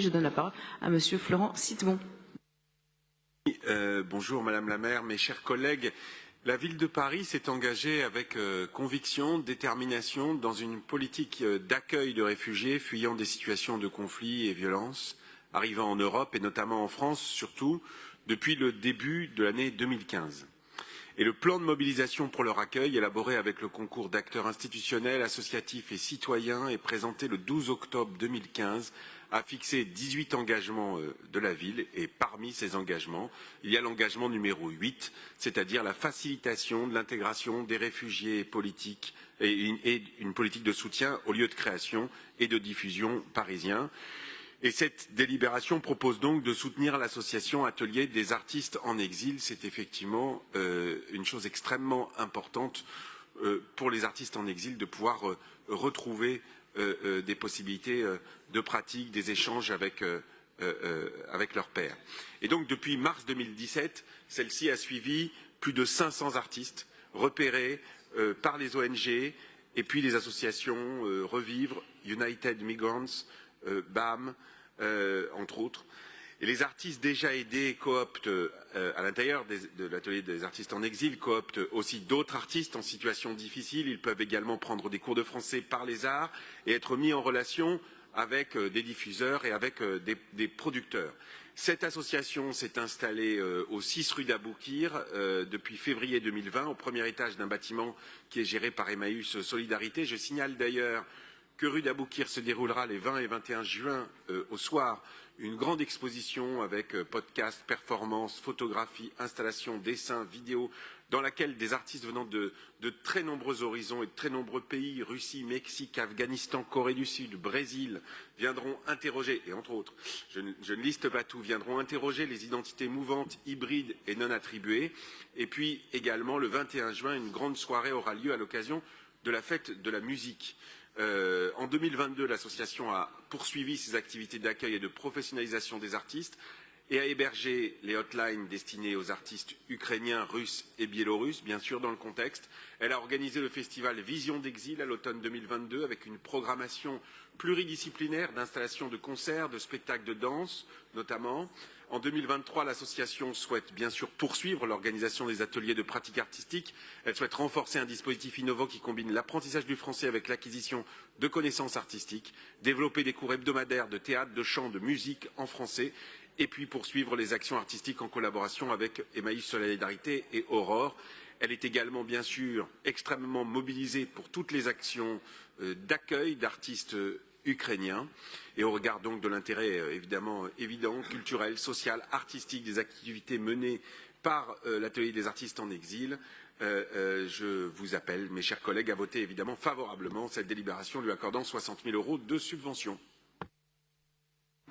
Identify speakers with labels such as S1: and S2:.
S1: Je donne la parole à Monsieur Florent Citebon.
S2: Bonjour Madame la maire, mes chers collègues. La ville de Paris s'est engagée avec conviction, détermination dans une politique d'accueil de réfugiés fuyant des situations de conflit et violence, arrivant en Europe et notamment en France surtout, depuis le début de l'année 2015. Et le plan de mobilisation pour leur accueil, élaboré avec le concours d'acteurs institutionnels, associatifs et citoyens et présenté le 12 octobre 2015, a fixé 18 engagements de la ville. Et parmi ces engagements, il y a l'engagement numéro 8, c'est-à-dire la facilitation de l'intégration des réfugiés politiques et une politique de soutien aux lieux de création et de diffusion parisiens. Et cette délibération propose donc de soutenir l'association Atelier des artistes en exil. C'est effectivement une chose extrêmement importante pour les artistes en exil de pouvoir retrouver des possibilités de pratique, des échanges avec leurs pairs. Et donc depuis mars 2017, celle-ci a suivi plus de 500 artistes repérés par les ONG et puis les associations Revivre, United Migrants, BAM, entre autres. Et les artistes déjà aidés cooptent, à l'intérieur de l'atelier des artistes en exil, cooptent aussi d'autres artistes en situation difficile. Ils peuvent également prendre des cours de français par les arts et être mis en relation avec des diffuseurs et avec des producteurs. Cette association s'est installée au 6 rue d'Aboukir depuis février 2020, au premier étage d'un bâtiment qui est géré par Emmaüs Solidarité. Je signale d'ailleurs que rue d'Aboukir se déroulera les 20 et 21 juin au soir une grande exposition avec podcasts, performances, photographies, installations, dessins, vidéos, dans laquelle des artistes venant de très nombreux horizons et de très nombreux pays, Russie, Mexique, Afghanistan, Corée du Sud, Brésil, viendront interroger, et entre autres, je ne liste pas tout, viendront interroger les identités mouvantes, hybrides et non attribuées. Et puis également, le 21 juin, une grande soirée aura lieu à l'occasion de la fête de la musique. En 2022, l'association a poursuivi ses activités d'accueil et de professionnalisation des artistes et a hébergé les hotlines destinées aux artistes ukrainiens, russes et biélorusses, bien sûr dans le contexte. Elle a organisé le festival Vision d'Exil à l'automne 2022 avec une programmation pluridisciplinaire d'installations de concerts, de spectacles de danse notamment. En 2023, l'association souhaite bien sûr poursuivre l'organisation des ateliers de pratique artistique. Elle souhaite renforcer un dispositif innovant qui combine l'apprentissage du français avec l'acquisition de connaissances artistiques, développer des cours hebdomadaires de théâtre, de chant, de musique en français, et puis poursuivre les actions artistiques en collaboration avec Emmaüs Solidarité et Aurore. Elle est également, bien sûr, extrêmement mobilisée pour toutes les actions d'accueil d'artistes ukrainiens. Et au regard donc de l'intérêt évidemment évident, culturel, social, artistique des activités menées par l'atelier des artistes en exil, je vous appelle, mes chers collègues, à voter évidemment favorablement cette délibération lui accordant 60 000 € de subvention.